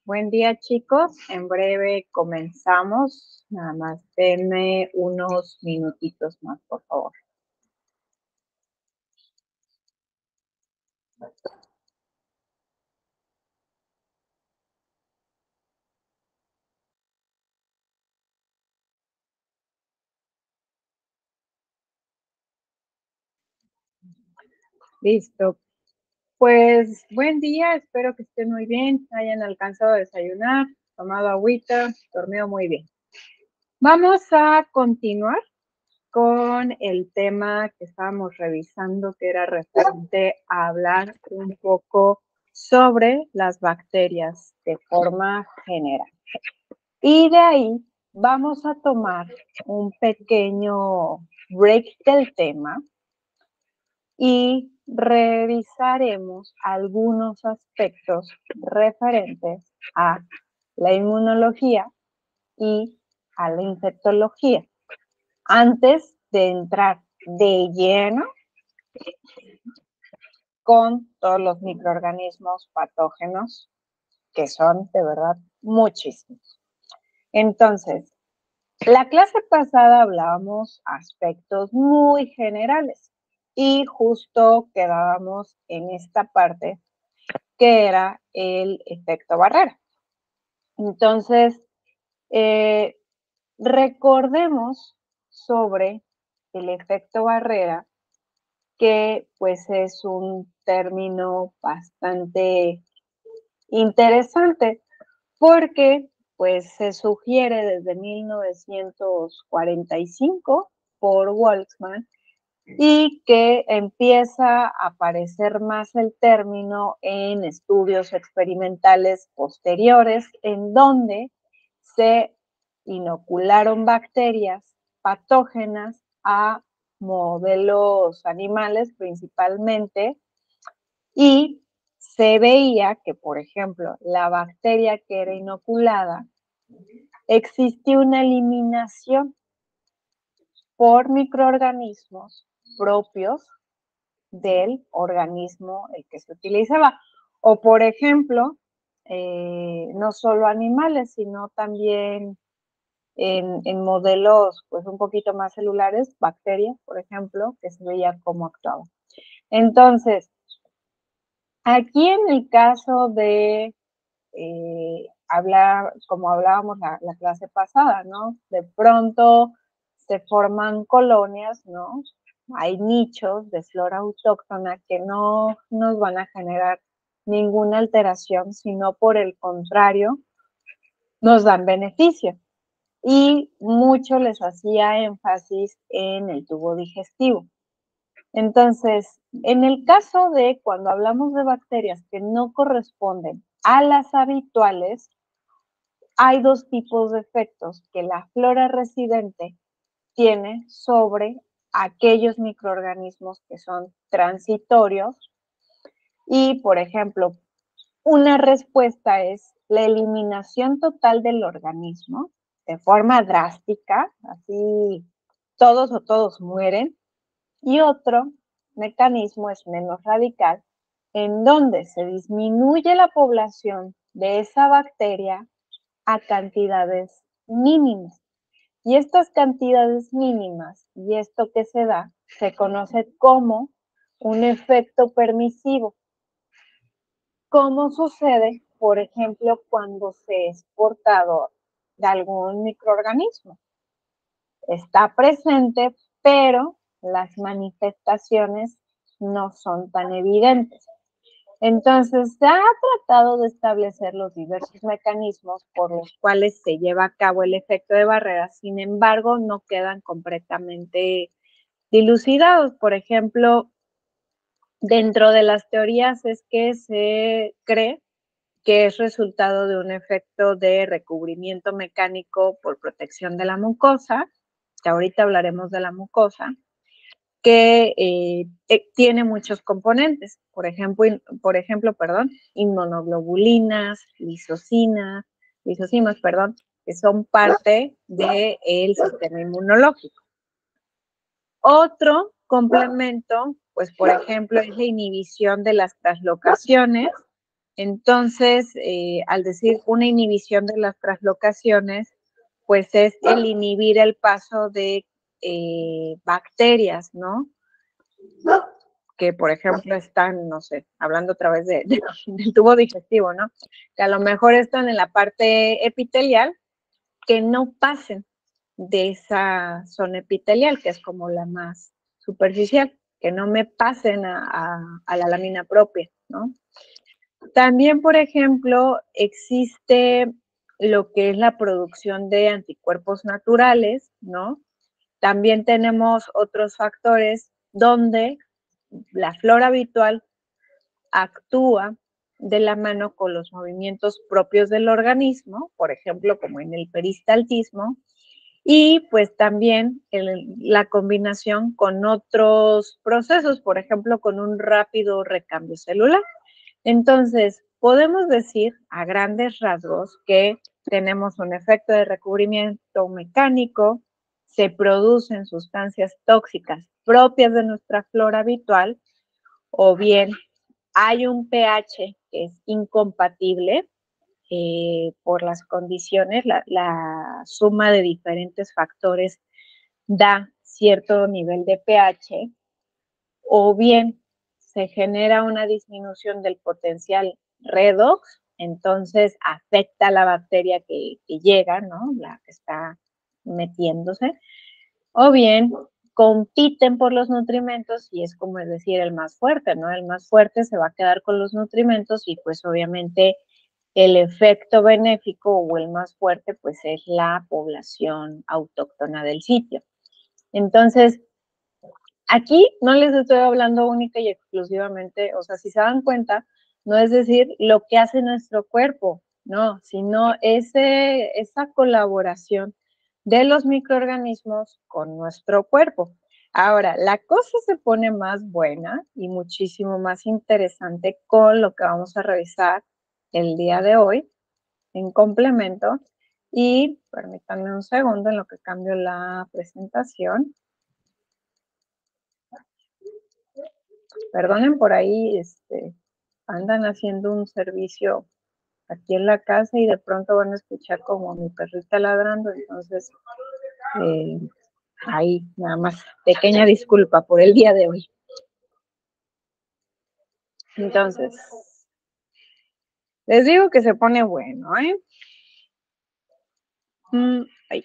Buen día, chicos. En breve comenzamos. Nada más denme unos minutitos más, por favor. Listo. Pues buen día, espero que estén muy bien, hayan alcanzado a desayunar, tomado agüita, dormido muy bien. Vamos a continuar con el tema que estábamos revisando, que era referente a hablar un poco sobre las bacterias de forma general. Y de ahí vamos a tomar un pequeño break del tema y revisaremos algunos aspectos referentes a la inmunología y a la infectología. Antes de entrar de lleno con todos los microorganismos patógenos, que son de verdad muchísimos. Entonces, la clase pasada hablábamos aspectos muy generales y justo quedábamos en esta parte que era el efecto barrera. Entonces, recordemos sobre el efecto barrera, que pues es un término bastante interesante porque pues se sugiere desde 1945 por Waltzman y que empieza a aparecer más el término en estudios experimentales posteriores en donde se inocularon bacterias patógenas a modelos animales principalmente y se veía que, por ejemplo, la bacteria que era inoculada, existía una eliminación por microorganismos propios del organismo el que se utilizaba. O, por ejemplo, no solo animales, sino también en modelos pues un poquito más celulares, bacterias, por ejemplo, que se veía cómo actuaba. Entonces, aquí en el caso de como hablábamos la clase pasada, ¿no? De pronto se forman colonias, ¿no? Hay nichos de flora autóctona que no nos van a generar ninguna alteración, sino por el contrario, nos dan beneficio. Y mucho les hacía énfasis en el tubo digestivo. Entonces, en el caso de cuando hablamos de bacterias que no corresponden a las habituales, hay dos tipos de efectos que la flora residente tiene sobre aquellos microorganismos que son transitorios. Y, por ejemplo, una respuesta es la eliminación total del organismo de forma drástica, así todos mueren. Y otro mecanismo es menos radical, en donde se disminuye la población de esa bacteria a cantidades mínimas. Y estas cantidades mínimas, y esto que se da, se conoce como un efecto permisivo. ¿Cómo sucede, por ejemplo, cuando se es portador de algún microorganismo? Está presente, pero las manifestaciones no son tan evidentes. Entonces, se ha tratado de establecer los diversos mecanismos por los cuales se lleva a cabo el efecto de barrera, sin embargo, no quedan completamente dilucidados. Por ejemplo, dentro de las teorías es que se cree que es resultado de un efecto de recubrimiento mecánico por protección de la mucosa, que ahorita hablaremos de la mucosa, que tiene muchos componentes, por ejemplo, inmunoglobulinas, lisocimas, que son parte del sistema inmunológico. Otro complemento, pues por ejemplo, es la inhibición de las translocaciones Entonces, al decir una inhibición de las translocaciones, pues es el inhibir el paso de bacterias, ¿no? Que, por ejemplo, están, no sé, hablando a través del tubo digestivo, ¿no? Que a lo mejor están en la parte epitelial, que no pasen de esa zona epitelial, que es como la más superficial, que no me pasen a la lámina propia, ¿no? También, por ejemplo, existe lo que es la producción de anticuerpos naturales, ¿no? También tenemos otros factores donde la flora habitual actúa de la mano con los movimientos propios del organismo, por ejemplo, como en el peristaltismo, y pues también la combinación con otros procesos, por ejemplo, con un rápido recambio celular. Entonces, podemos decir a grandes rasgos que tenemos un efecto de recubrimiento mecánico, se producen sustancias tóxicas propias de nuestra flora habitual, o bien hay un pH que es incompatible por las condiciones, la suma de diferentes factores da cierto nivel de pH, o bien se genera una disminución del potencial redox, entonces afecta a la bacteria que llega, ¿no? La que está metiéndose, o bien compiten por los nutrimentos y es como es decir el más fuerte, ¿no? El más fuerte se va a quedar con los nutrimentos y pues obviamente el efecto benéfico o el más fuerte pues es la población autóctona del sitio. Entonces, aquí no les estoy hablando única y exclusivamente, o sea, si se dan cuenta, no es decir lo que hace nuestro cuerpo, no, sino esa colaboración de los microorganismos con nuestro cuerpo. Ahora, la cosa se pone más buena y muchísimo más interesante con lo que vamos a revisar el día de hoy en complemento. Y permítanme un segundo en lo que cambio la presentación. Perdonen por ahí, andan haciendo un servicio aquí en la casa y de pronto van a escuchar como mi perrita ladrando, entonces eh, ahí nada más pequeña disculpa por el día de hoy. Entonces, les digo que se pone bueno, ¿eh? Ahí.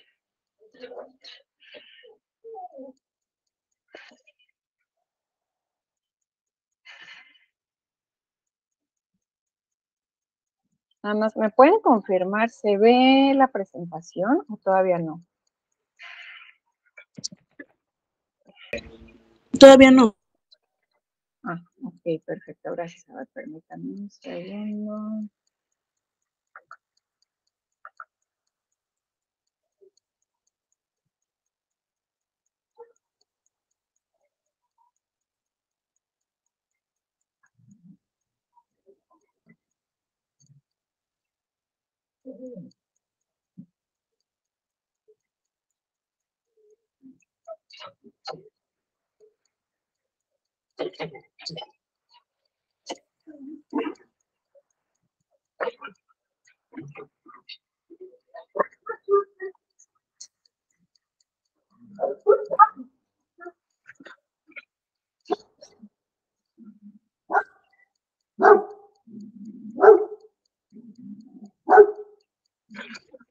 Nada más, ¿me pueden confirmar? ¿Se ve la presentación o todavía no? Todavía no. Ah, ok, perfecto, gracias. A ver, permítanme un segundo.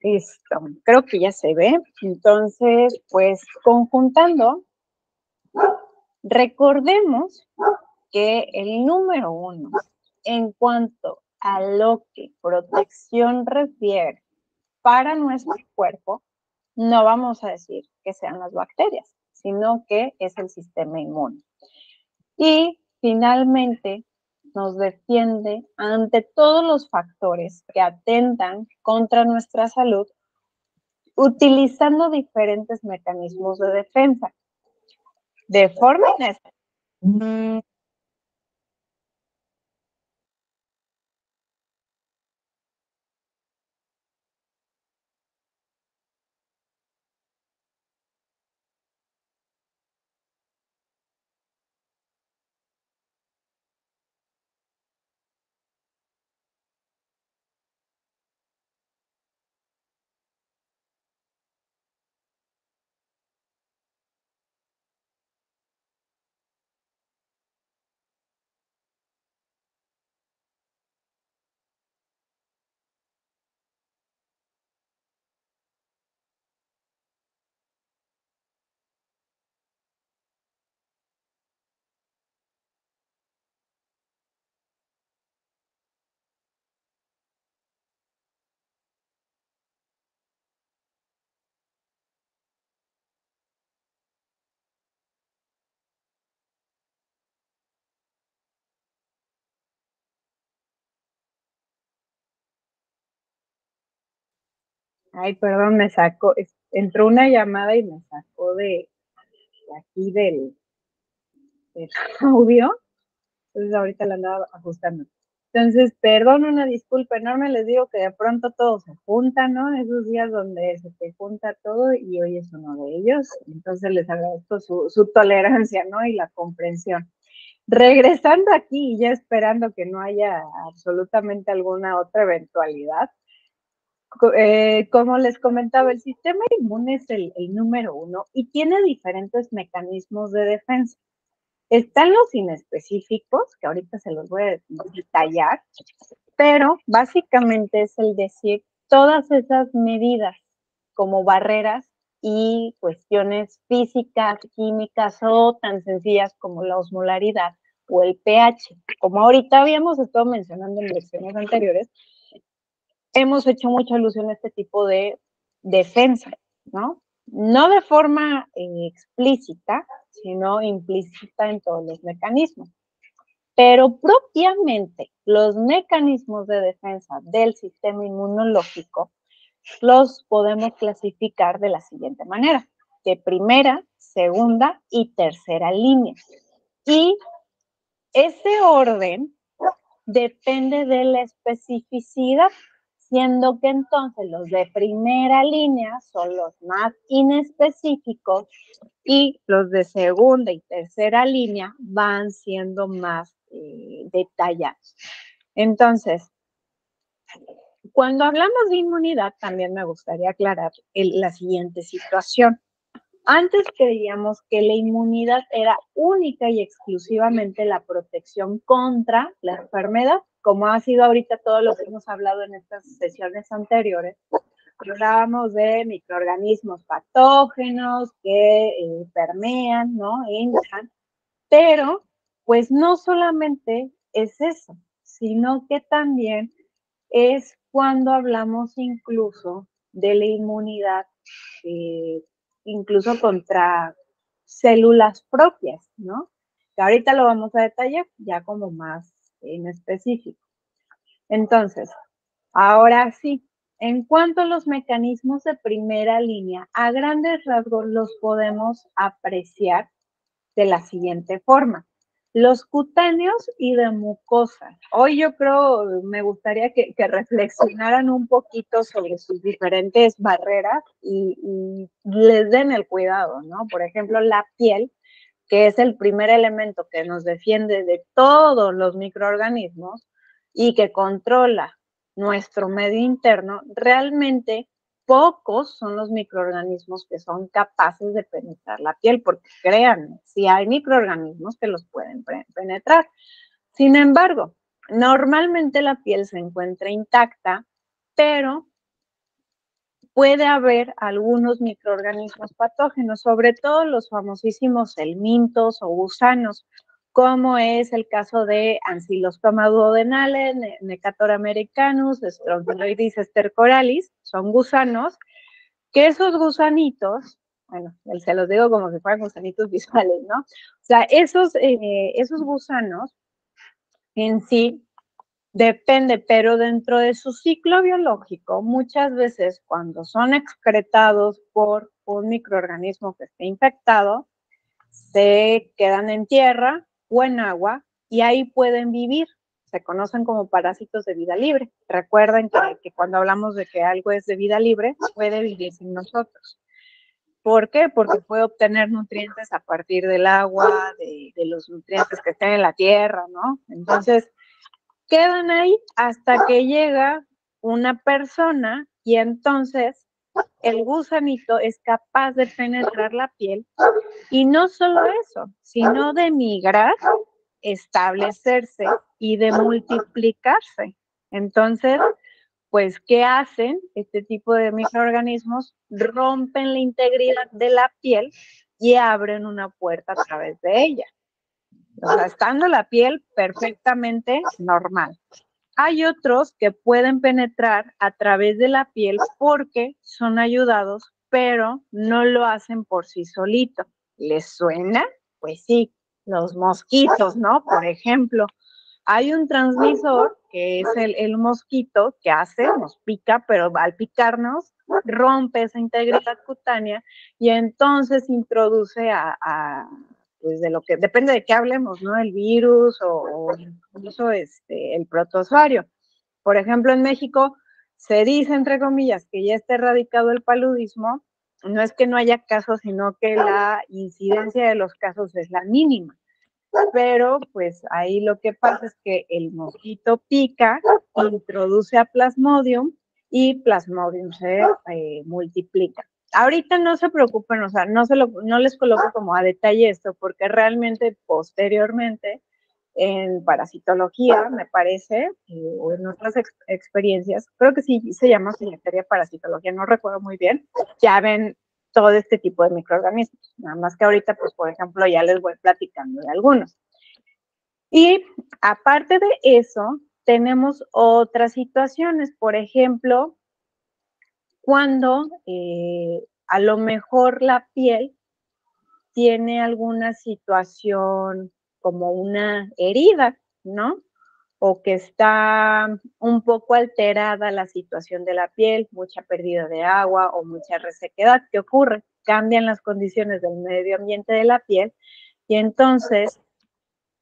Listo, creo que ya se ve. Entonces, pues conjuntando, recordemos que el número uno, en cuanto a lo que protección refiere para nuestro cuerpo, no vamos a decir que sean las bacterias, sino que es el sistema inmune. Y finalmente nos defiende ante todos los factores que atentan contra nuestra salud, utilizando diferentes mecanismos de defensa. De forma inestable. Ay, perdón, entró una llamada y me sacó de aquí del audio. Entonces ahorita la andaba ajustando. Entonces, perdón, una disculpa enorme, les digo que de pronto todo se junta, ¿no? Esos días donde se te junta todo y hoy es uno de ellos. Entonces les agradezco su tolerancia, ¿no? Y la comprensión. Regresando aquí y ya esperando que no haya absolutamente alguna otra eventualidad, como les comentaba, el sistema inmune es el número uno y tiene diferentes mecanismos de defensa. Están los inespecíficos, que ahorita se los voy a detallar, pero básicamente es el decir todas esas medidas como barreras y cuestiones físicas, químicas o tan sencillas como la osmolaridad o el pH. Como ahorita habíamos estado mencionando en lecciones anteriores, hemos hecho mucha alusión a este tipo de defensa, ¿no? No de forma explícita, sino implícita en todos los mecanismos. Pero propiamente los mecanismos de defensa del sistema inmunológico los podemos clasificar de la siguiente manera: de primera, segunda y tercera línea. Y ese orden depende de la especificidad, siendo que entonces los de primera línea son los más inespecíficos y los de segunda y tercera línea van siendo más detallados. Entonces, cuando hablamos de inmunidad, también me gustaría aclarar la siguiente situación. Antes creíamos que la inmunidad era única y exclusivamente la protección contra la enfermedad, como ha sido ahorita todo lo que hemos hablado en estas sesiones anteriores. Hablábamos de microorganismos patógenos que permean, ¿no? Entran, pero pues no solamente es eso, sino que también es cuando hablamos incluso de la inmunidad, incluso contra células propias, ¿no? Que ahorita lo vamos a detallar ya como más en específico. Entonces, ahora sí, en cuanto a los mecanismos de primera línea, a grandes rasgos los podemos apreciar de la siguiente forma. Los cutáneos y de mucosa. Hoy yo creo, me gustaría que reflexionaran un poquito sobre sus diferentes barreras y les den el cuidado, ¿no? Por ejemplo, la piel, que es el primer elemento que nos defiende de todos los microorganismos y que controla nuestro medio interno, realmente pocos son los microorganismos que son capaces de penetrar la piel, porque créanme, sí hay microorganismos que los pueden penetrar. Sin embargo, normalmente la piel se encuentra intacta, pero puede haber algunos microorganismos patógenos, sobre todo los famosísimos helmintos o gusanos, como es el caso de Ancylostoma duodenale, Necator americanus, Strongyloides stercoralis, son gusanos, que esos gusanitos, bueno, se los digo como si fueran gusanitos visuales, ¿no? O sea, esos gusanos en sí depende, pero dentro de su ciclo biológico, muchas veces cuando son excretados por un microorganismo que esté infectado, se quedan en tierra o en agua y ahí pueden vivir. Se conocen como parásitos de vida libre. Recuerden que cuando hablamos de que algo es de vida libre, puede vivir sin nosotros. ¿Por qué? Porque puede obtener nutrientes a partir del agua, de los nutrientes que estén en la tierra, ¿no? Entonces, quedan ahí hasta que llega una persona y entonces el gusanito es capaz de penetrar la piel y no solo eso, sino de migrar, establecerse y de multiplicarse. Entonces, pues, ¿qué hacen este tipo de microorganismos? Rompen la integridad de la piel y abren una puerta a través de ella. O sea, estando la piel perfectamente normal. Hay otros que pueden penetrar a través de la piel porque son ayudados, pero no lo hacen por sí solito. ¿Les suena? Pues sí, los mosquitos, ¿no? Por ejemplo, hay un transmisor que es el mosquito que hace, nos pica, pero al picarnos rompe esa integridad cutánea y entonces introduce pues de lo que, depende de qué hablemos, ¿no? El virus o incluso el protozoario. Por ejemplo, en México se dice, entre comillas, que ya está erradicado el paludismo. No es que no haya casos, sino que la incidencia de los casos es la mínima. Pero pues ahí lo que pasa es que el mosquito pica, introduce a Plasmodium y Plasmodium se multiplica. Ahorita no se preocupen, o sea, no les coloco como a detalle esto, porque realmente posteriormente en parasitología, me parece, o en otras experiencias, creo que sí se llama Secretaría de Parasitología, no recuerdo muy bien, ya ven todo este tipo de microorganismos. Nada más que ahorita, pues, por ejemplo, ya les voy platicando de algunos. Y aparte de eso, tenemos otras situaciones. Por ejemplo, cuando a lo mejor la piel tiene alguna situación como una herida, ¿no? O que está un poco alterada la situación de la piel, mucha pérdida de agua o mucha resequedad. ¿Qué ocurre? Cambian las condiciones del medio ambiente de la piel y entonces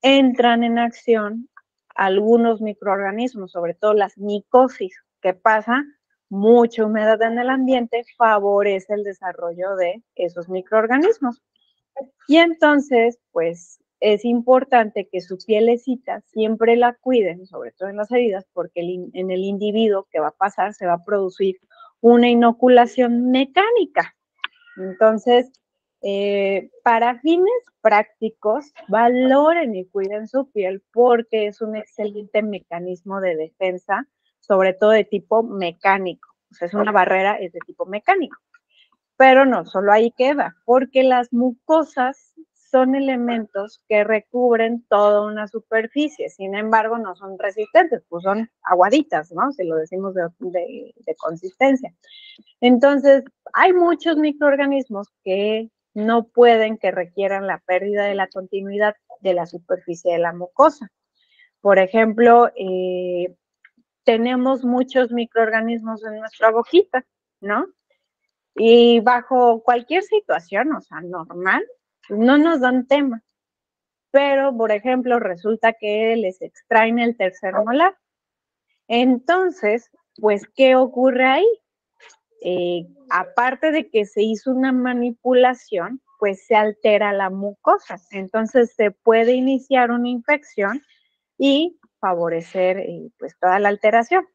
entran en acción algunos microorganismos, sobre todo las micosis. ¿Qué pasa? Mucha humedad en el ambiente favorece el desarrollo de esos microorganismos. Y entonces, pues es importante que su pielecita siempre la cuiden, sobre todo en las heridas, porque en el individuo que va a pasar se va a producir una inoculación mecánica. Entonces, para fines prácticos, valoren y cuiden su piel porque es un excelente mecanismo de defensa, sobre todo de tipo mecánico. O sea, es una barrera, es de tipo mecánico. Pero no, solo ahí queda, porque las mucosas son elementos que recubren toda una superficie, sin embargo no son resistentes, pues son aguaditas, ¿no? Si lo decimos de consistencia. Entonces, hay muchos microorganismos que no pueden, que requieran la pérdida de la continuidad de la superficie de la mucosa. Por ejemplo, tenemos muchos microorganismos en nuestra boquita, ¿no? Y bajo cualquier situación, o sea, normal, no nos dan tema. Pero, por ejemplo, resulta que les extraen el tercer molar. Entonces, pues, ¿qué ocurre ahí? Aparte de que se hizo una manipulación, pues se altera la mucosa. Entonces, se puede iniciar una infección y favorecer pues toda la alteración.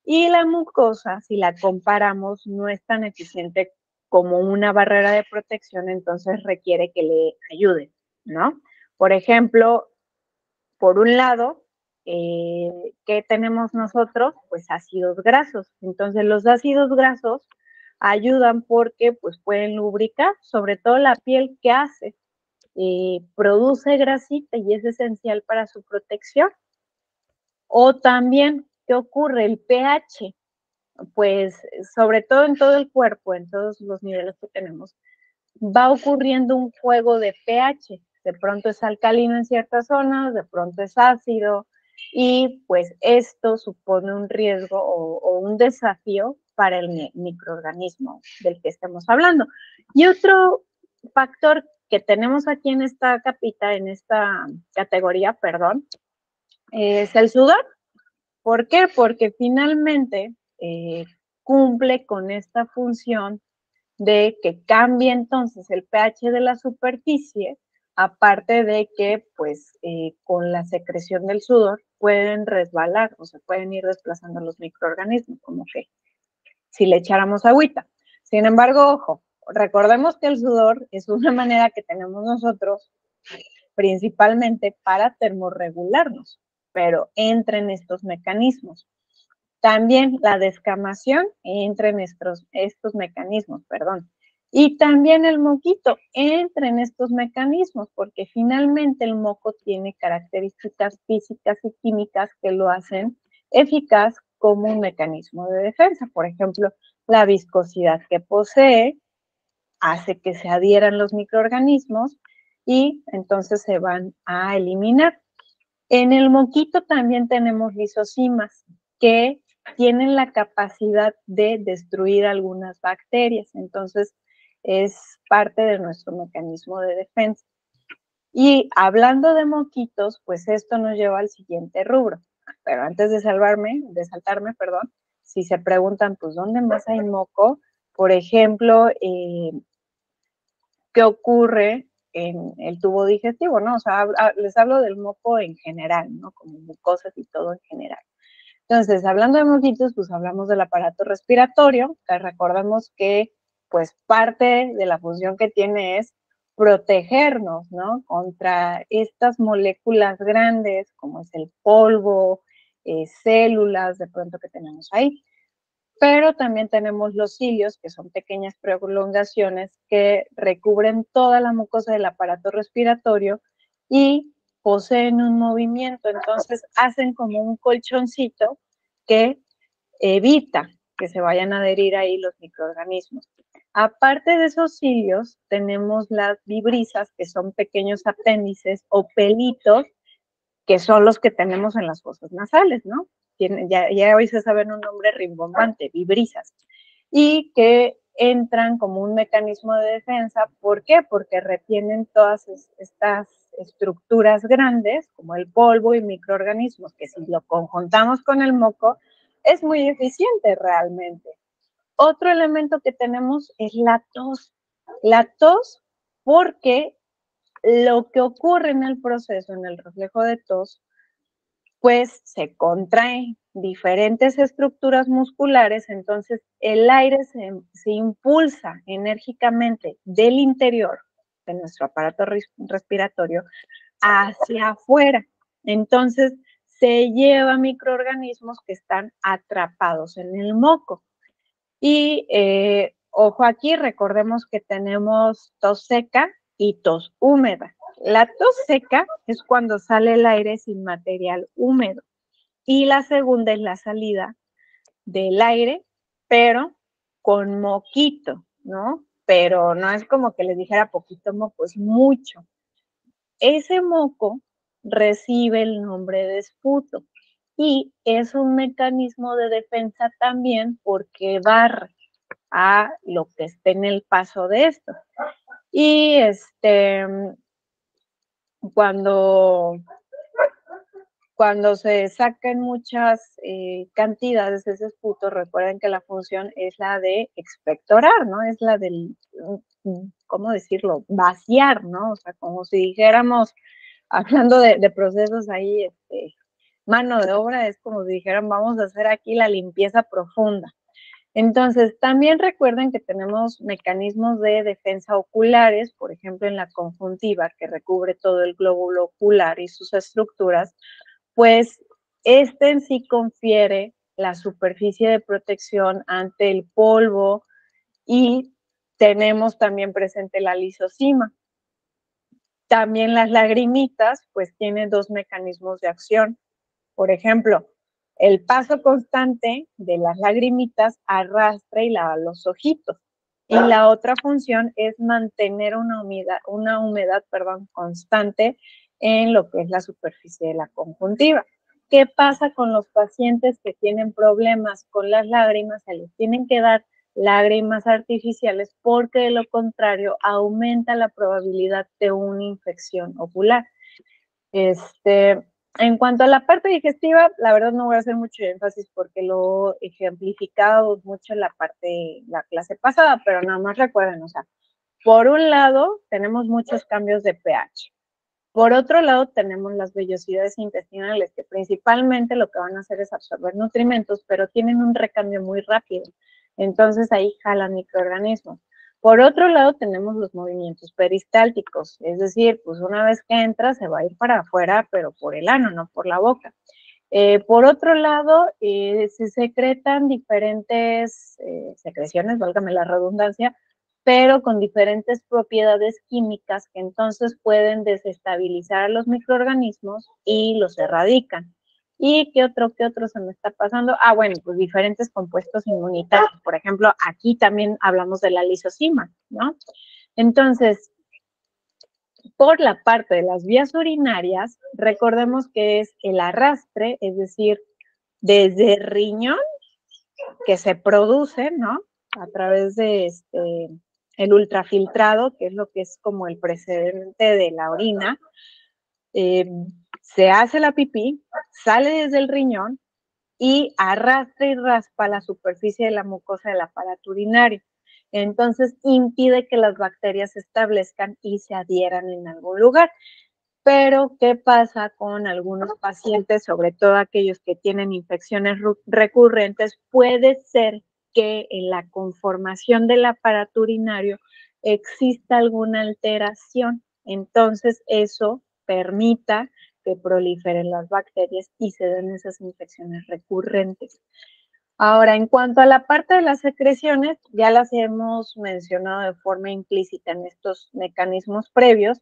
Y la mucosa, si la comparamos, no es tan eficiente como una barrera de protección, entonces requiere que le ayuden, ¿no? Por ejemplo, por un lado, ¿qué tenemos nosotros? Pues ácidos grasos. Entonces, los ácidos grasos ayudan porque pues pueden lubricar, sobre todo la piel. ¿Qué hace? Produce grasita y es esencial para su protección. O también, ¿qué ocurre? El pH, pues sobre todo en todo el cuerpo, en todos los niveles que tenemos, va ocurriendo un juego de pH. De pronto es alcalino en ciertas zonas, de pronto es ácido, y pues esto supone un riesgo o un desafío para el microorganismo del que estemos hablando. Y otro factor que tenemos aquí en esta capita, en esta categoría, perdón, es el sudor. ¿Por qué? Porque finalmente cumple con esta función de que cambie entonces el pH de la superficie, aparte de que pues con la secreción del sudor pueden resbalar o se pueden ir desplazando los microorganismos, como que si le echáramos agüita. Sin embargo, ojo, recordemos que el sudor es una manera que tenemos nosotros principalmente para termorregularnos, pero entra en estos mecanismos. También la descamación entra en estos mecanismos, perdón. Y también el moquito entra en estos mecanismos, porque finalmente el moco tiene características físicas y químicas que lo hacen eficaz como un mecanismo de defensa. Por ejemplo, la viscosidad que posee hace que se adhieran los microorganismos y entonces se van a eliminar. En el moquito también tenemos lisosimas que tienen la capacidad de destruir algunas bacterias, entonces es parte de nuestro mecanismo de defensa. Y hablando de moquitos, pues esto nos lleva al siguiente rubro. Pero antes de saltarme, perdón, si se preguntan, pues, ¿dónde más hay moco? Por ejemplo, ¿qué ocurre en el tubo digestivo, no? O sea, les hablo del moco en general, ¿no? Como mucosas y todo en general. Entonces, hablando de moquitos, pues hablamos del aparato respiratorio, que recordemos que, pues, parte de la función que tiene es protegernos, ¿no? Contra estas moléculas grandes, como es el polvo, células de pronto que tenemos ahí. Pero también tenemos los cilios, que son pequeñas prolongaciones que recubren toda la mucosa del aparato respiratorio y poseen un movimiento, entonces hacen como un colchoncito que evita que se vayan a adherir ahí los microorganismos. Aparte de esos cilios, tenemos las vibrisas, que son pequeños apéndices o pelitos, que son los que tenemos en las fosas nasales, ¿no? Ya hoy se saben un nombre rimbombante, vibrisas, y que entran como un mecanismo de defensa. ¿Por qué? Porque retienen todas estas estructuras grandes, como el polvo y microorganismos, que si lo conjuntamos con el moco, es muy eficiente realmente. Otro elemento que tenemos es la tos. La tos porque lo que ocurre en el proceso, en el reflejo de tos, pues se contraen diferentes estructuras musculares, entonces el aire se impulsa enérgicamente del interior de nuestro aparato respiratorio hacia afuera. Entonces se lleva microorganismos que están atrapados en el moco. Y ojo aquí, recordemos que tenemos tos seca y tos húmeda. La tos seca es cuando sale el aire sin material húmedo. Y la segunda es la salida del aire, pero con moquito, ¿no? Pero no es como que les dijera poquito moco, es mucho. Ese moco recibe el nombre de esputo y es un mecanismo de defensa también porque barre a lo que esté en el paso de esto. Y cuando se sacan muchas cantidades de ese esputo, recuerden que la función es la de expectorar, ¿no? Es la del, ¿cómo decirlo? Vaciar, ¿no? O sea, como si dijéramos, hablando de procesos ahí, mano de obra, es como si dijeran, vamos a hacer aquí la limpieza profunda. Entonces, también recuerden que tenemos mecanismos de defensa oculares, por ejemplo, en la conjuntiva, que recubre todo el glóbulo ocular y sus estructuras, pues en sí confiere la superficie de protección ante el polvo y tenemos también presente la lisosima. También las lagrimitas, pues tienen dos mecanismos de acción. Por ejemplo, el paso constante de las lagrimitas arrastra y lava los ojitos. Y la otra función es mantener una humedad constante en lo que es la superficie de la conjuntiva. ¿Qué pasa con los pacientes que tienen problemas con las lágrimas? Se les tienen que dar lágrimas artificiales porque de lo contrario aumenta la probabilidad de una infección ocular. En cuanto a la parte digestiva, la verdad no voy a hacer mucho énfasis porque lo ejemplificado mucho en la clase pasada, pero nada más recuerden, o sea, por un lado tenemos muchos cambios de pH. Por otro lado, tenemos las vellosidades intestinales, que principalmente lo que van a hacer es absorber nutrimentos, pero tienen un recambio muy rápido. Entonces ahí jalan microorganismos. Por otro lado, tenemos los movimientos peristálticos, es decir, pues una vez que entra se va a ir para afuera, pero por el ano, no por la boca. Por otro lado, se secretan diferentes secreciones, válgame la redundancia, pero con diferentes propiedades químicas que entonces pueden desestabilizar a los microorganismos y los erradican. ¿Y qué otro se me está pasando? Ah, bueno, pues diferentes compuestos inmunitarios. Por ejemplo, aquí también hablamos de la lisosima, ¿no? Entonces, por la parte de las vías urinarias, recordemos que es el arrastre, es decir, desde el riñón que se produce, ¿no? A través de el ultrafiltrado, que es lo que es como el precedente de la orina, se hace la pipí, sale desde el riñón y arrastra y raspa la superficie de la mucosa del aparato urinario. Entonces impide que las bacterias se establezcan y se adhieran en algún lugar. Pero, ¿qué pasa con algunos pacientes, sobre todo aquellos que tienen infecciones recurrentes? Puede ser que en la conformación del aparato urinario exista alguna alteración. Entonces, eso permita que proliferen las bacterias y se den esas infecciones recurrentes. Ahora, en cuanto a la parte de las secreciones, ya las hemos mencionado de forma implícita en estos mecanismos previos,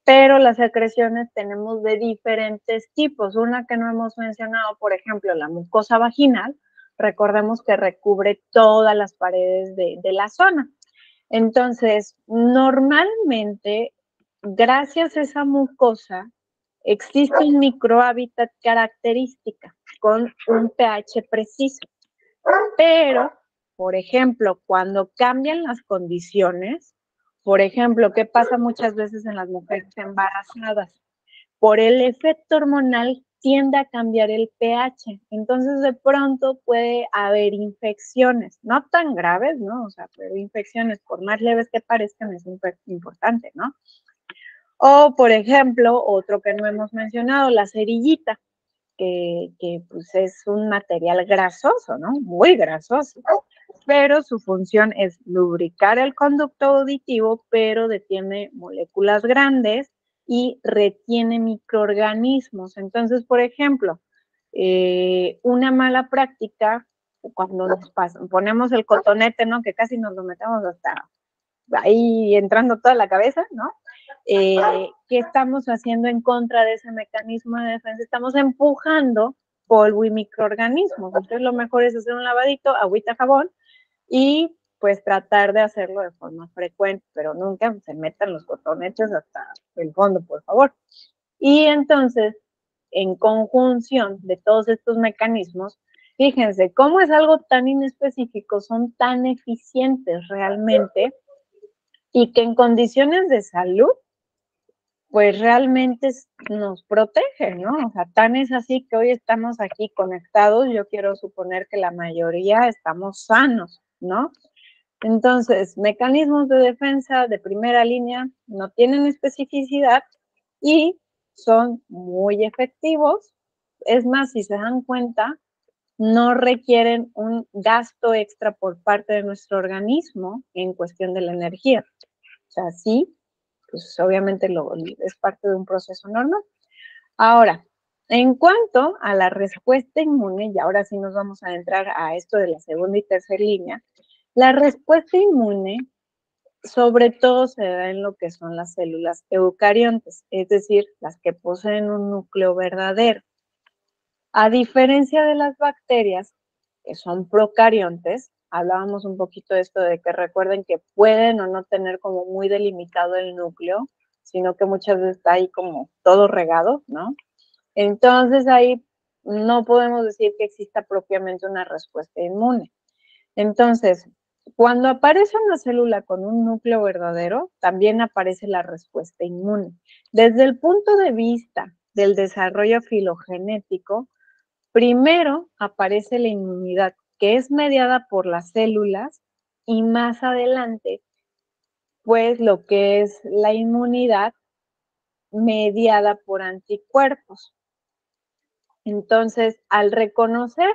pero las secreciones tenemos de diferentes tipos. Una que no hemos mencionado, por ejemplo, la mucosa vaginal, recordemos que recubre todas las paredes de la zona. Entonces, normalmente, gracias a esa mucosa, existe un microhábitat característica con un pH preciso. Pero, por ejemplo, cuando cambian las condiciones, por ejemplo, ¿qué pasa muchas veces en las mujeres embarazadas? Por el efecto hormonal tiende a cambiar el pH. Entonces, de pronto puede haber infecciones, no tan graves, ¿no? O sea, pero infecciones, por más leves que parezcan, es importante, ¿no? O, por ejemplo, otro que no hemos mencionado, la cerillita, que pues es un material grasoso, ¿no? Muy grasoso, pero su función es lubricar el conducto auditivo, pero detiene moléculas grandes y retiene microorganismos. Entonces, por ejemplo, una mala práctica, cuando nos ponemos el cotonete, ¿no? Que casi nos lo metemos hasta ahí entrando toda la cabeza, ¿no? ¿Qué estamos haciendo en contra de ese mecanismo de defensa? Estamos empujando polvo y microorganismos. Entonces, lo mejor es hacer un lavadito, agüita, jabón, y pues tratar de hacerlo de forma frecuente, pero nunca se metan los cotonetes hasta el fondo, por favor. Y entonces, en conjunción de todos estos mecanismos, fíjense cómo es algo tan inespecífico, son tan eficientes realmente, y que en condiciones de salud, pues realmente nos protege, ¿no? O sea, tan es así que hoy estamos aquí conectados, yo quiero suponer que la mayoría estamos sanos, ¿no? Entonces, mecanismos de defensa de primera línea no tienen especificidad y son muy efectivos. Es más, si se dan cuenta, no requieren un gasto extra por parte de nuestro organismo en cuestión de la energía. O sea, sí, pues obviamente es parte de un proceso normal. Ahora, en cuanto a la respuesta inmune, y ahora sí nos vamos a entrar a esto de la segunda y tercera línea, la respuesta inmune sobre todo se da en lo que son las células eucariontes, es decir, las que poseen un núcleo verdadero. A diferencia de las bacterias, que son procariontes, hablábamos un poquito de esto de que recuerden que pueden o no tener como muy delimitado el núcleo, sino que muchas veces está ahí como todo regado, ¿no? Entonces ahí no podemos decir que exista propiamente una respuesta inmune. Entonces, cuando aparece una célula con un núcleo verdadero, también aparece la respuesta inmune. Desde el punto de vista del desarrollo filogenético, primero aparece la inmunidad, que es mediada por las células, y más adelante, pues lo que es la inmunidad mediada por anticuerpos. Entonces, al reconocer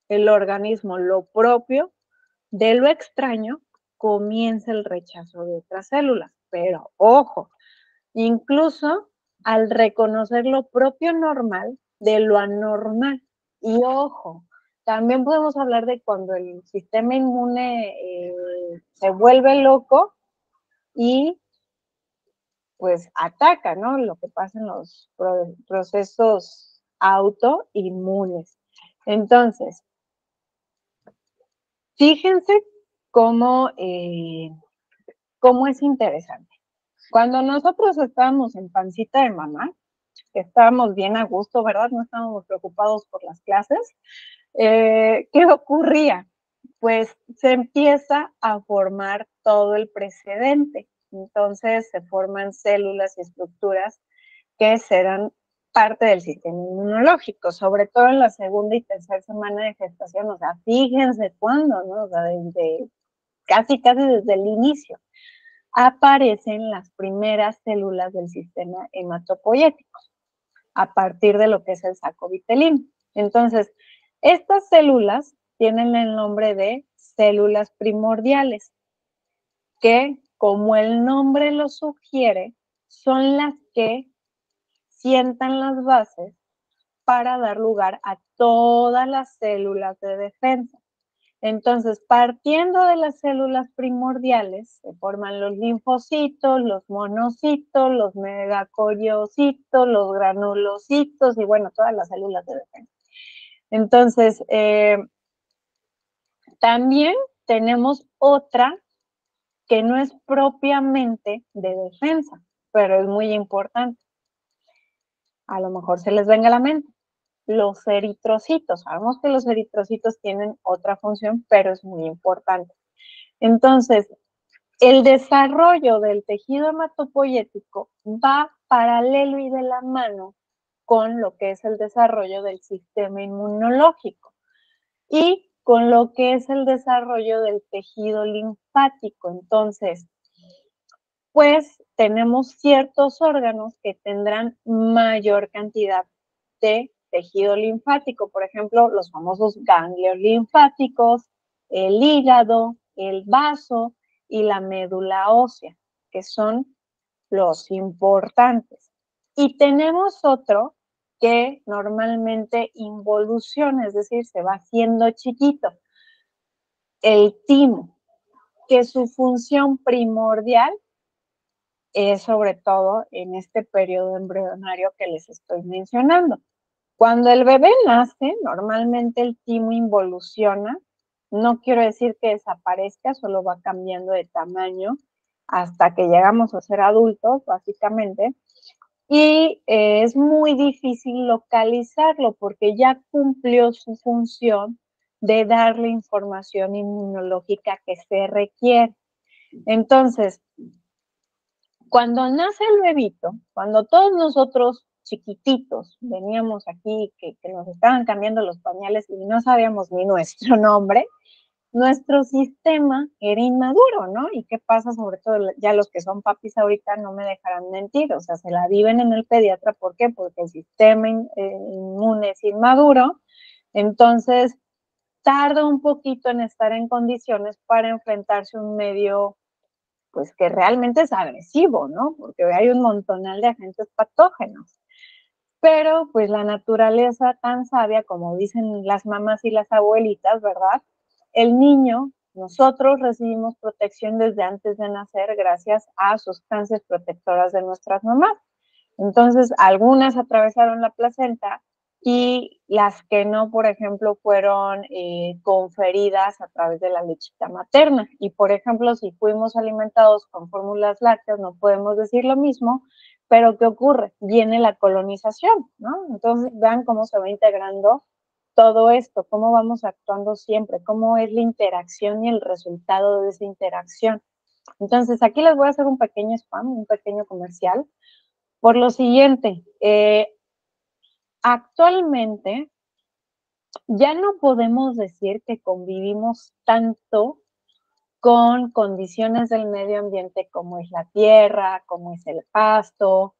el organismo lo propio de lo extraño, comienza el rechazo de otras células. Pero ojo, incluso al reconocer lo propio normal de lo anormal. Y ojo, también podemos hablar de cuando el sistema inmune se vuelve loco y pues ataca, ¿no? Lo que pasa en los procesos autoinmunes. Entonces, fíjense cómo, cómo es interesante. Cuando nosotros estábamos en pancita de mamá, que estábamos bien a gusto, ¿verdad? No estábamos preocupados por las clases. ¿Qué ocurría? Pues se empieza a formar todo el precedente. Entonces se forman células y estructuras que serán parte del sistema inmunológico, sobre todo en la segunda y tercera semana de gestación. O sea, fíjense cuándo, ¿no? O sea, desde casi desde el inicio aparecen las primeras células del sistema hematopoyético a partir de lo que es el saco vitelino. Entonces, estas células tienen el nombre de células primordiales, que, como el nombre lo sugiere, son las que sientan las bases para dar lugar a todas las células de defensa. Entonces, partiendo de las células primordiales, se forman los linfocitos, los monocitos, los megacoriocitos, los granulocitos y bueno, todas las células de defensa. Entonces, también tenemos otra que no es propiamente de defensa, pero es muy importante. A lo mejor se les venga a la mente. Los eritrocitos. Sabemos que los eritrocitos tienen otra función, pero es muy importante. Entonces, el desarrollo del tejido hematopoyético va paralelo y de la mano con lo que es el desarrollo del sistema inmunológico y con lo que es el desarrollo del tejido linfático. Entonces, pues tenemos ciertos órganos que tendrán mayor cantidad de tejido linfático, por ejemplo, los famosos ganglios linfáticos, el hígado, el vaso y la médula ósea, que son los importantes. Y tenemos otro que normalmente involuciona, es decir, se va haciendo chiquito, el timo, que su función primordial es sobre todo en este periodo embrionario que les estoy mencionando. Cuando el bebé nace, normalmente el timo involuciona. No quiero decir que desaparezca, solo va cambiando de tamaño hasta que llegamos a ser adultos, básicamente. Y es muy difícil localizarlo porque ya cumplió su función de darle información inmunológica que se requiere. Entonces, cuando nace el bebito, cuando todos nosotros chiquititos veníamos aquí, que nos estaban cambiando los pañales y no sabíamos ni nuestro nombre, nuestro sistema era inmaduro, ¿no? ¿Y qué pasa? Sobre todo ya los que son papis ahorita no me dejarán mentir, o sea, se la viven en el pediatra, ¿por qué? Porque el sistema inmune es inmaduro, entonces tarda un poquito en estar en condiciones para enfrentarse a un medio pues que realmente es agresivo, ¿no? Porque hay un montonal de agentes patógenos. Pero pues la naturaleza tan sabia, como dicen las mamás y las abuelitas, ¿verdad? El niño, nosotros recibimos protección desde antes de nacer gracias a sustancias protectoras de nuestras mamás. Entonces, algunas atravesaron la placenta y las que no, por ejemplo, fueron conferidas a través de la lechita materna. Y, por ejemplo, si fuimos alimentados con fórmulas lácteas, no podemos decir lo mismo, pero ¿qué ocurre? Viene la colonización, ¿no? Entonces, vean cómo se va integrando todo esto, cómo vamos actuando siempre, cómo es la interacción y el resultado de esa interacción. Entonces, aquí les voy a hacer un pequeño spam, un pequeño comercial por lo siguiente, actualmente ya no podemos decir que convivimos tanto con condiciones del medio ambiente como es la tierra, como es el pasto,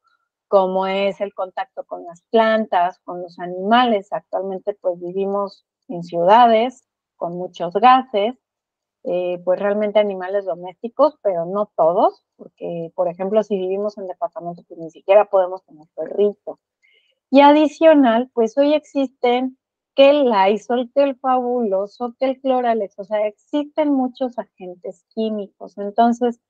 como es el contacto con las plantas, con los animales. Actualmente pues vivimos en ciudades con muchos gases, pues realmente animales domésticos, pero no todos, porque por ejemplo si vivimos en departamentos pues ni siquiera podemos tener perritos. Y adicional, pues hoy existen que el Lysol, que el Fabuloso, que el Cloralex, o sea, existen muchos agentes químicos. Entonces,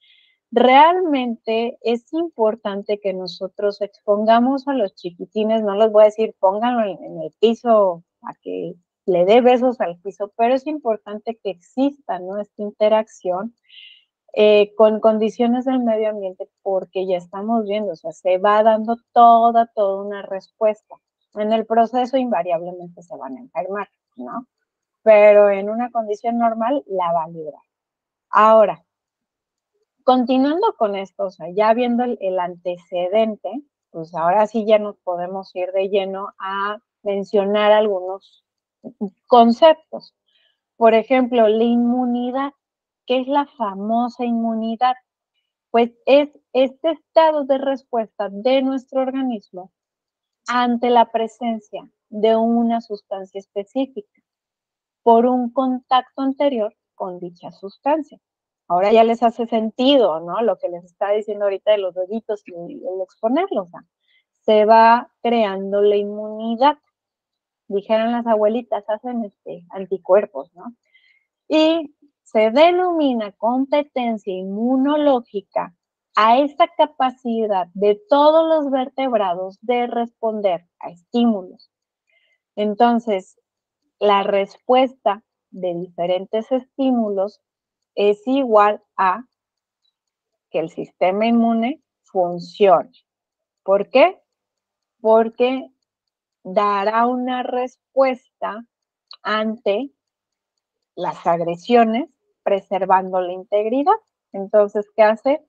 realmente es importante que nosotros expongamos a los chiquitines, no les voy a decir pónganlo en el piso a que le dé besos al piso, pero es importante que exista, ¿no? Esta interacción con condiciones del medio ambiente, porque ya estamos viendo, o sea, se va dando toda una respuesta. En el proceso invariablemente se van a enfermar, ¿no? Pero en una condición normal la va a librar. Ahora, continuando con esto, o sea, ya viendo el antecedente, pues ahora sí ya nos podemos ir de lleno a mencionar algunos conceptos. Por ejemplo, la inmunidad. ¿Qué es la famosa inmunidad? Pues es este estado de respuesta de nuestro organismo ante la presencia de una sustancia específica por un contacto anterior con dicha sustancia. Ahora ya les hace sentido, ¿no? Lo que les estaba diciendo ahorita de los deditos y el exponerlos, ¿no? Se va creando la inmunidad. Dijeron las abuelitas, hacen anticuerpos, ¿no? Y se denomina competencia inmunológica a esta capacidad de todos los vertebrados de responder a estímulos. Entonces, la respuesta de diferentes estímulos es igual a que el sistema inmune funcione. ¿Por qué? Porque dará una respuesta ante las agresiones, preservando la integridad. Entonces, ¿qué hace?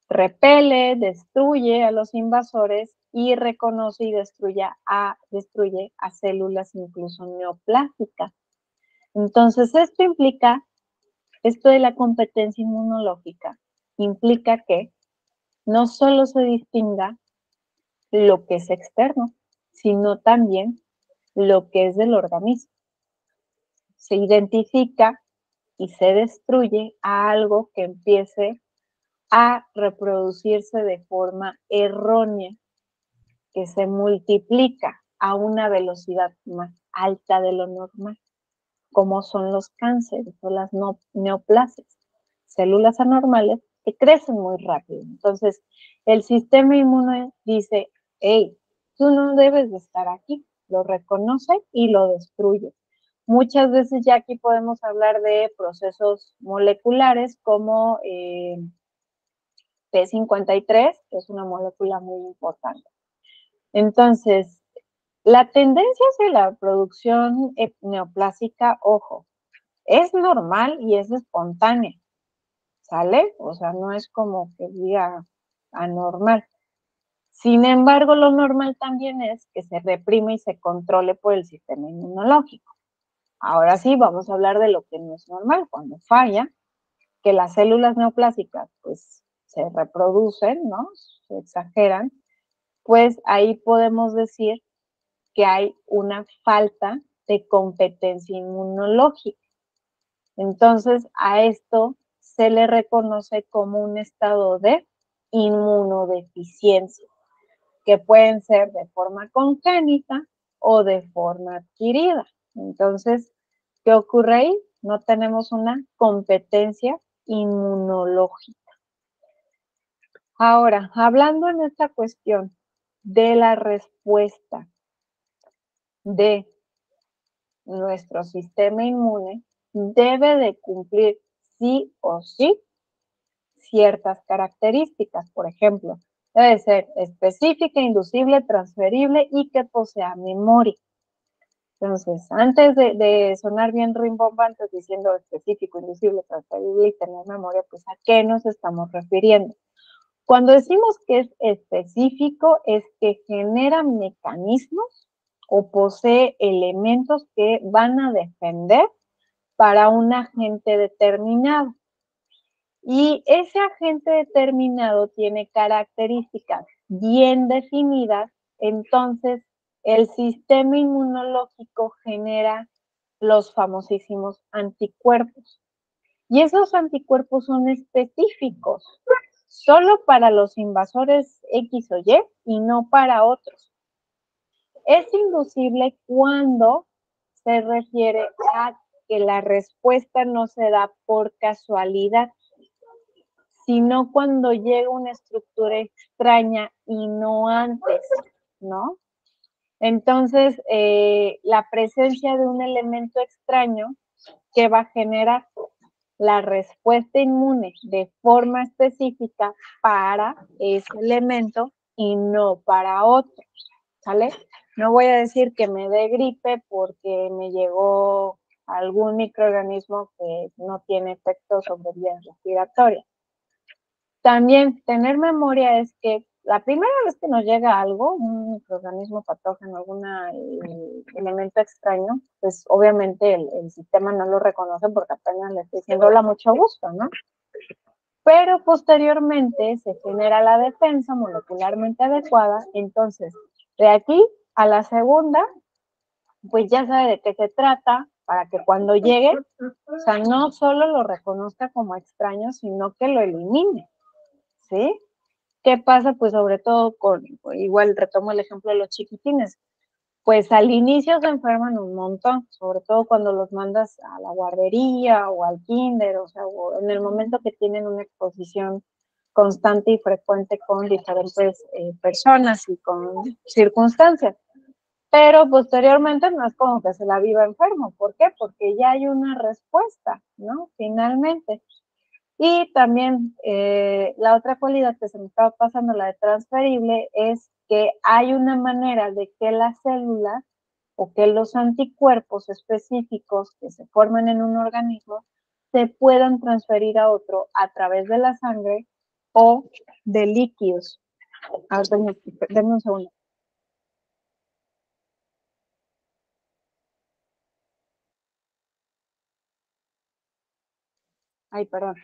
Repele, destruye a los invasores y reconoce y destruye a células incluso neoplásicas. Entonces, esto de la competencia inmunológica, implica que no solo se distinga lo que es externo, sino también lo que es del organismo. Se identifica y se destruye a algo que empiece a reproducirse de forma errónea, que se multiplica a una velocidad más alta de lo normal, como son los cánceres o las neoplasias, células anormales que crecen muy rápido. Entonces, el sistema inmune dice, hey, tú no debes de estar aquí, lo reconoce y lo destruye. Muchas veces ya aquí podemos hablar de procesos moleculares como P53, que es una molécula muy importante. Entonces, la tendencia hacia la producción neoplásica, ojo, es normal y es espontánea, ¿sale? O sea, no es como que diga anormal. Sin embargo, lo normal también es que se reprime y se controle por el sistema inmunológico. Ahora sí, vamos a hablar de lo que no es normal, cuando falla, que las células neoplásicas pues se reproducen, ¿no? Se exageran, pues ahí podemos decir que hay una falta de competencia inmunológica. Entonces, a esto se le reconoce como un estado de inmunodeficiencia, que pueden ser de forma congénita o de forma adquirida. Entonces, ¿qué ocurre ahí? No tenemos una competencia inmunológica. Ahora, hablando en esta cuestión de la respuesta de nuestro sistema inmune, debe de cumplir sí o sí ciertas características. Por ejemplo, debe ser específica, inducible, transferible y que posea memoria. Entonces, antes de sonar bien rimbombantes diciendo específico, inducible, transferible y tener memoria, pues ¿a qué nos estamos refiriendo? Cuando decimos que es específico, es que genera mecanismos o posee elementos que van a defender para un agente determinado. Y ese agente determinado tiene características bien definidas, entonces el sistema inmunológico genera los famosísimos anticuerpos. Y esos anticuerpos son específicos, solo para los invasores X o Y no para otros. Es inducible cuando se refiere a que la respuesta no se da por casualidad, sino cuando llega una estructura extraña y no antes, ¿no? Entonces, la presencia de un elemento extraño que va a generar la respuesta inmune de forma específica para ese elemento y no para otro, ¿sale? No voy a decir que me dé gripe porque me llegó algún microorganismo que no tiene efecto sobre vías respiratorias. También tener memoria es que la primera vez que nos llega algo, un microorganismo patógeno, algún elemento extraño, pues obviamente el sistema no lo reconoce porque apenas le estoy diciendo hola, mucho gusto, ¿no? Pero posteriormente se genera la defensa molecularmente adecuada, entonces de aquí a la segunda, pues ya sabe de qué se trata, para que cuando llegue, o sea, no solo lo reconozca como extraño, sino que lo elimine, ¿sí? ¿Qué pasa? Pues sobre todo con, igual retomo el ejemplo de los chiquitines, pues al inicio se enferman un montón, sobre todo cuando los mandas a la guardería o al kinder, o sea, o en el momento que tienen una exposición constante y frecuente con diferentes personas y con circunstancias. Pero posteriormente no es como que se la viva enfermo. ¿Por qué? Porque ya hay una respuesta, ¿no? Finalmente. Y también la otra cualidad que se me estaba pasando, la de transferible, es que hay una manera de que las células o que los anticuerpos específicos que se forman en un organismo se puedan transferir a otro a través de la sangre o de líquidos. A ver, denme un segundo. Ay, perdón.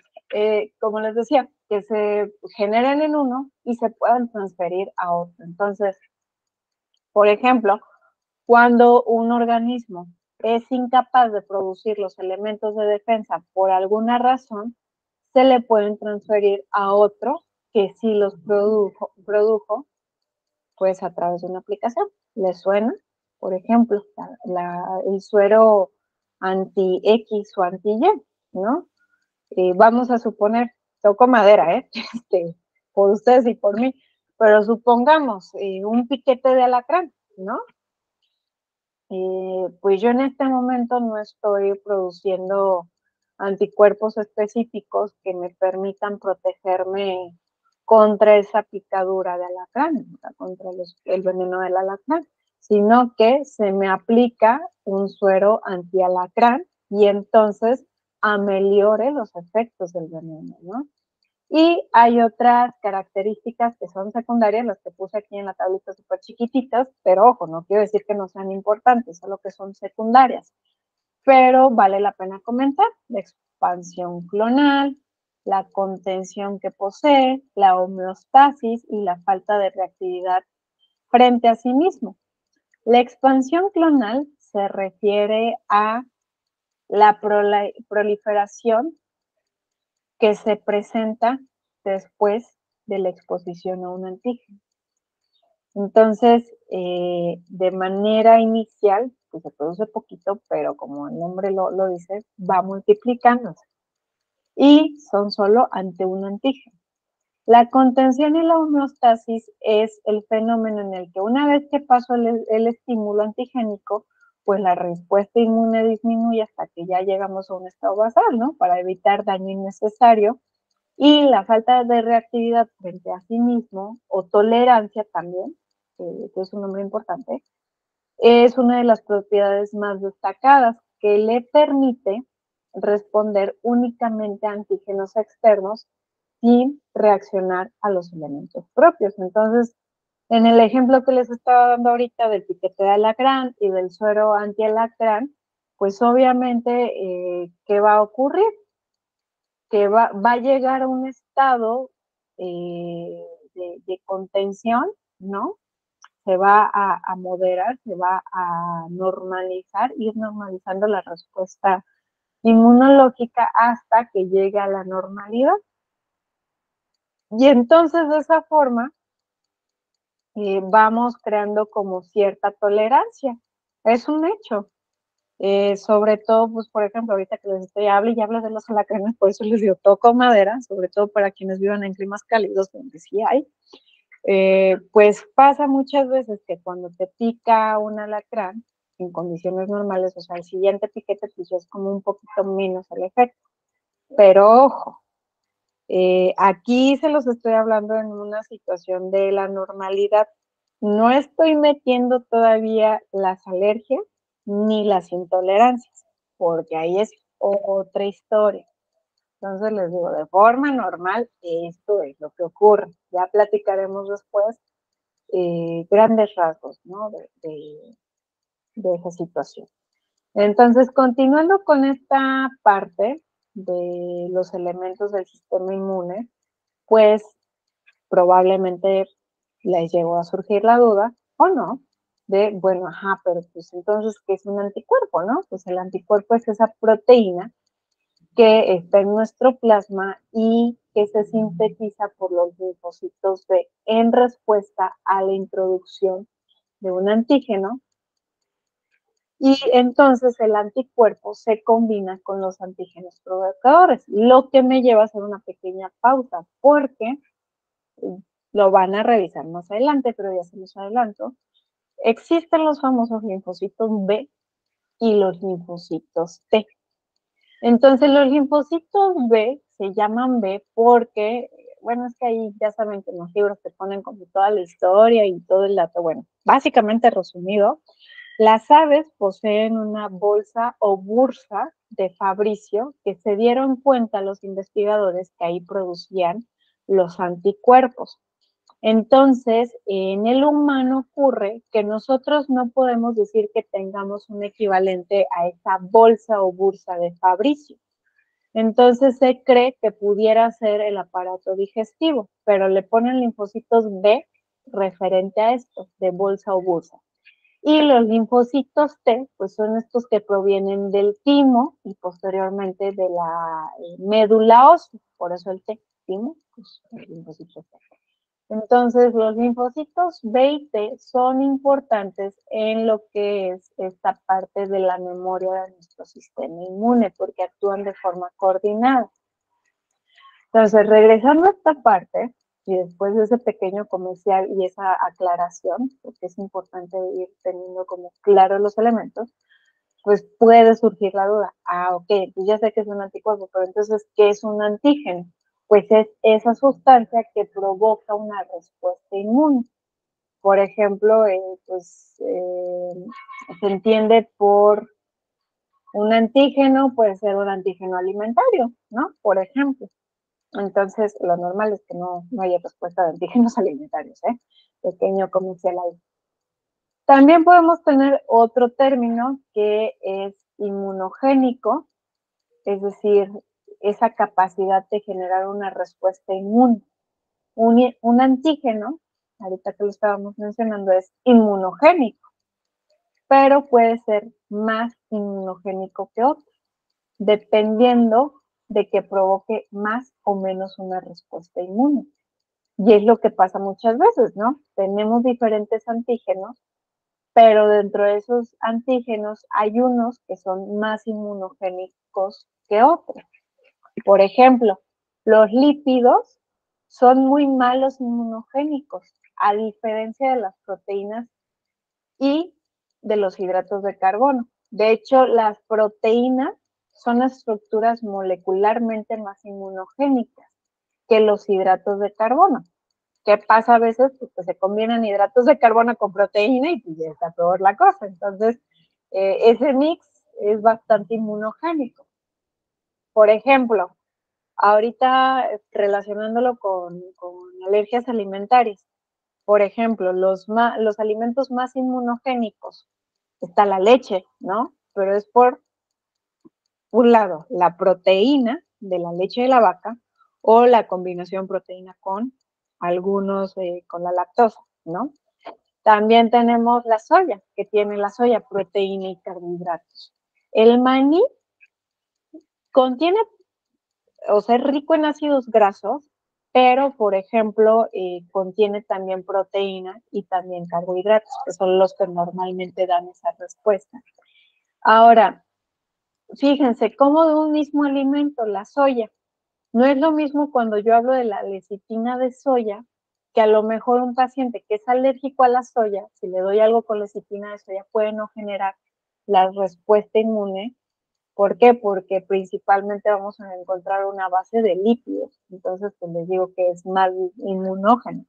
Como les decía, que se generen en uno y se puedan transferir a otro. Entonces, por ejemplo, cuando un organismo es incapaz de producir los elementos de defensa por alguna razón, se le pueden transferir a otro que sí los produjo pues a través de una aplicación. ¿Les suena? Por ejemplo, el suero anti-X o anti-Y, ¿no? Vamos a suponer, toco madera, por ustedes y por mí, pero supongamos un piquete de alacrán, ¿no? Pues yo en este momento no estoy produciendo anticuerpos específicos que me permitan protegerme contra esa picadura de alacrán, contra el veneno del alacrán, sino que se me aplica un suero antialacrán y entonces ameliore los efectos del veneno, ¿no? Y hay otras características que son secundarias, las que puse aquí en la tablita súper chiquititas, pero ojo, no quiero decir que no sean importantes, solo que son secundarias. Pero vale la pena comentar: la expansión clonal, la contención que posee, la homeostasis y la falta de reactividad frente a sí mismo. La expansión clonal se refiere a la proliferación que se presenta después de la exposición a un antígeno. Entonces, de manera inicial, pues se produce poquito, pero como el nombre lo dice, va multiplicándose. Y son solo ante un antígeno. La contención y la homeostasis es el fenómeno en el que una vez que pasó el estímulo antigénico, pues la respuesta inmune disminuye hasta que ya llegamos a un estado basal, ¿no? Para evitar daño innecesario. Y la falta de reactividad frente a sí mismo, o tolerancia también, que es un nombre importante, es una de las propiedades más destacadas que le permite responder únicamente a antígenos externos sin reaccionar a los elementos propios. Entonces, en el ejemplo que les estaba dando ahorita del piquete de alacrán y del suero antialacrán, pues obviamente, ¿qué va a ocurrir? Que va a llegar a un estado de contención, ¿no? Se va a moderar, se va a normalizar, ir normalizando la respuesta inmunológica hasta que llegue a la normalidad. Y entonces de esa forma vamos creando como cierta tolerancia. Es un hecho. Sobre todo, pues, por ejemplo, ahorita que les estoy hablando y hablo de los alacranes, por eso les digo, toco madera, sobre todo para quienes vivan en climas cálidos, donde sí hay, pues pasa muchas veces que cuando te pica un alacrán, en condiciones normales, o sea, el siguiente piquete, pues ya es como un poquito menos el efecto. Pero ojo, aquí se los estoy hablando en una situación de la normalidad. No estoy metiendo todavía las alergias ni las intolerancias, porque ahí es otra historia. Entonces les digo, de forma normal, esto es lo que ocurre. Ya platicaremos después grandes rasgos, ¿no? De esa situación. Entonces, continuando con esta parte de los elementos del sistema inmune, pues probablemente les llegó a surgir la duda, o no, de, bueno, ajá, pero pues entonces, ¿qué es un anticuerpo, no? Pues el anticuerpo es esa proteína que está en nuestro plasma y que se sintetiza por los linfocitos B en respuesta a la introducción de un antígeno. Y entonces el anticuerpo se combina con los antígenos provocadores, lo que me lleva a hacer una pequeña pausa, porque lo van a revisar más adelante, pero ya se los adelanto. Existen los famosos linfocitos B y los linfocitos T. Entonces los linfocitos B se llaman B porque, bueno, es que ahí ya saben que en los libros te ponen como toda la historia y todo el dato. Bueno, básicamente resumido, las aves poseen una bolsa o bursa de Fabricio que se dieron cuenta los investigadores que ahí producían los anticuerpos. Entonces, en el humano ocurre que nosotros no podemos decir que tengamos un equivalente a esa bolsa o bursa de Fabricio. Entonces se cree que pudiera ser el aparato digestivo, pero le ponen linfocitos B referente a esto, de bolsa o bursa. Y los linfocitos T, pues son estos que provienen del timo y posteriormente de la médula ósea, por eso el T, timo, pues los linfocitos T. Entonces, los linfocitos B y T son importantes en lo que es esta parte de la memoria de nuestro sistema inmune, porque actúan de forma coordinada. Entonces, regresando a esta parte, y después de ese pequeño comercial y esa aclaración, porque es importante ir teniendo como claros los elementos, pues puede surgir la duda. Ah, ok, pues ya sé que es un anticuerpo, pero entonces, ¿qué es un antígeno? Pues es esa sustancia que provoca una respuesta inmune. Por ejemplo, se entiende por un antígeno, puede ser un antígeno alimentario, ¿no? Por ejemplo. Entonces, lo normal es que no haya respuesta de antígenos alimentarios, ¿eh? Pequeño comercial ahí. También podemos tener otro término que es inmunogénico, es decir, esa capacidad de generar una respuesta inmune. Un antígeno, ahorita que lo estábamos mencionando, es inmunogénico, pero puede ser más inmunogénico que otro, dependiendo de que provoque más o menos una respuesta inmune. Y es lo que pasa muchas veces, ¿no? Tenemos diferentes antígenos, pero dentro de esos antígenos hay unos que son más inmunogénicos que otros. Por ejemplo, los lípidos son muy malos inmunogénicos, a diferencia de las proteínas y de los hidratos de carbono. De hecho, las proteínas son estructuras molecularmente más inmunogénicas que los hidratos de carbono. ¿Qué pasa a veces? Pues que se combinan hidratos de carbono con proteína y pues ya está peor la cosa. Entonces, ese mix es bastante inmunogénico. Por ejemplo, ahorita relacionándolo con alergias alimentarias, por ejemplo, los alimentos más inmunogénicos, está la leche, ¿no? Pero es por un lado, la proteína de la leche de la vaca o la combinación proteína con algunos, con la lactosa, ¿no? También tenemos la soya, que tiene la soya, proteína y carbohidratos. El maní contiene, o sea, es rico en ácidos grasos, pero, por ejemplo, contiene también proteína y también carbohidratos, que son los que normalmente dan esa respuesta. Ahora, fíjense, cómo de un mismo alimento, la soya, no es lo mismo cuando yo hablo de la lecitina de soya, que a lo mejor un paciente que es alérgico a la soya, si le doy algo con lecitina de soya, puede no generar la respuesta inmune ¿Por qué? Porque principalmente vamos a encontrar una base de lípidos, entonces pues les digo que es más inmunógeno.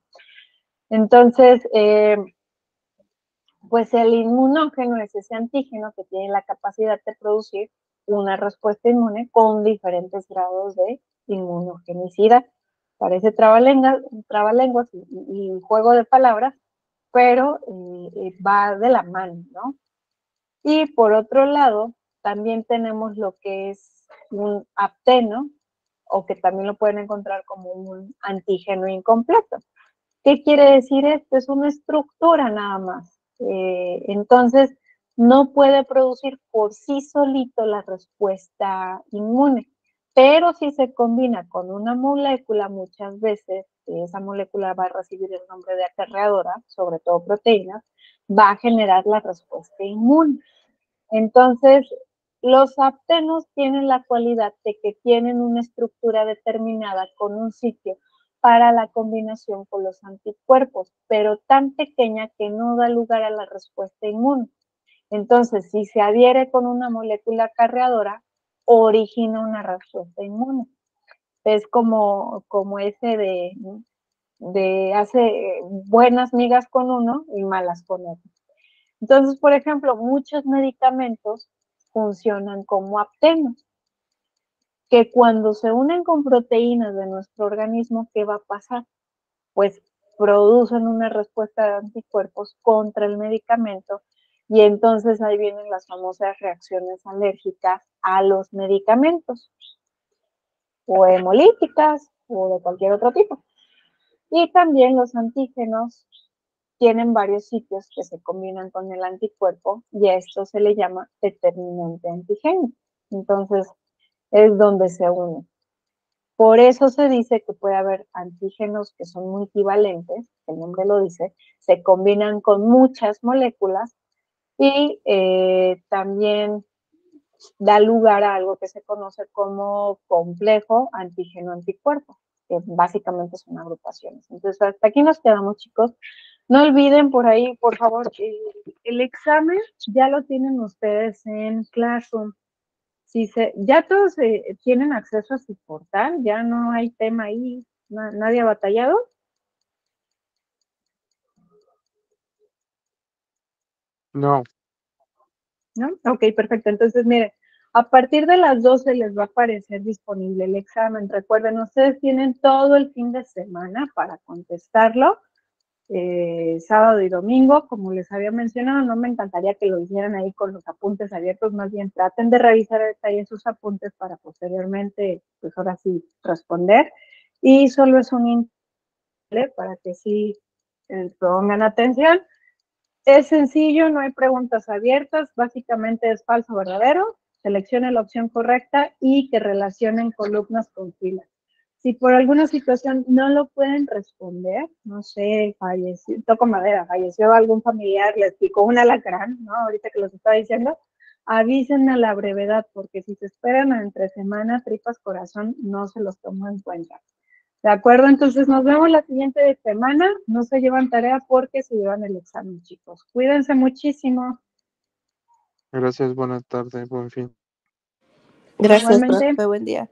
Entonces, pues el inmunógeno es ese antígeno que tiene la capacidad de producir una respuesta inmune con diferentes grados de inmunogenicidad. Parece trabalenguas y juego de palabras, pero va de la mano, ¿no? Y por otro lado, también tenemos lo que es un apteno, o que también lo pueden encontrar como un antígeno incompleto. ¿Qué quiere decir esto? Es una estructura nada más. Entonces, no puede producir por sí solito la respuesta inmune, pero si se combina con una molécula, muchas veces esa molécula va a recibir el nombre de acarreadora, sobre todo proteínas, va a generar la respuesta inmune. Entonces, los aptenos tienen la cualidad de que tienen una estructura determinada con un sitio para la combinación con los anticuerpos, pero tan pequeña que no da lugar a la respuesta inmune. Entonces, si se adhiere con una molécula acarreadora, origina una respuesta inmune. Es como ese de hace buenas migas con uno y malas con otro. Entonces, por ejemplo, muchos medicamentos funcionan como aptenos, que cuando se unen con proteínas de nuestro organismo, ¿qué va a pasar? Pues producen una respuesta de anticuerpos contra el medicamento y entonces ahí vienen las famosas reacciones alérgicas a los medicamentos, o hemolíticas, o de cualquier otro tipo. Y también los antígenos tienen varios sitios que se combinan con el anticuerpo y a esto se le llama determinante antigénico. Entonces, es donde se une. Por eso se dice que puede haber antígenos que son multivalentes, el nombre lo dice, se combinan con muchas moléculas y también da lugar a algo que se conoce como complejo antígeno-anticuerpo, que básicamente son agrupaciones. Entonces, hasta aquí nos quedamos, chicos. No olviden por ahí, por favor, el examen ya lo tienen ustedes en Classroom. Si ya todos tienen acceso a su portal, ya no hay tema ahí, nadie ha batallado. No. ¿No? Ok, perfecto. Entonces, miren, a partir de las 12 les va a aparecer disponible el examen. Recuerden, ustedes tienen todo el fin de semana para contestarlo, sábado y domingo, como les había mencionado. No me encantaría que lo hicieran ahí con los apuntes abiertos, más bien traten de revisar ahí en sus apuntes para posteriormente, pues ahora sí, responder. Y solo es un para que sí pongan atención. Es sencillo, no hay preguntas abiertas, básicamente es falso o verdadero, seleccione la opción correcta y que relacionen columnas con filas. Si por alguna situación no lo pueden responder, no sé, falleció, toco madera, falleció algún familiar, les picó un alacrán, ¿no? Ahorita que los estaba diciendo, avisen a la brevedad, porque si se esperan a entre semana, tripas, corazón, no se los tomo en cuenta. ¿De acuerdo? Entonces nos vemos la siguiente semana. No se llevan tarea porque se llevan el examen, chicos. Cuídense muchísimo. Gracias, buena tarde, buen fin. Gracias, Igualmente. profe. Buen día.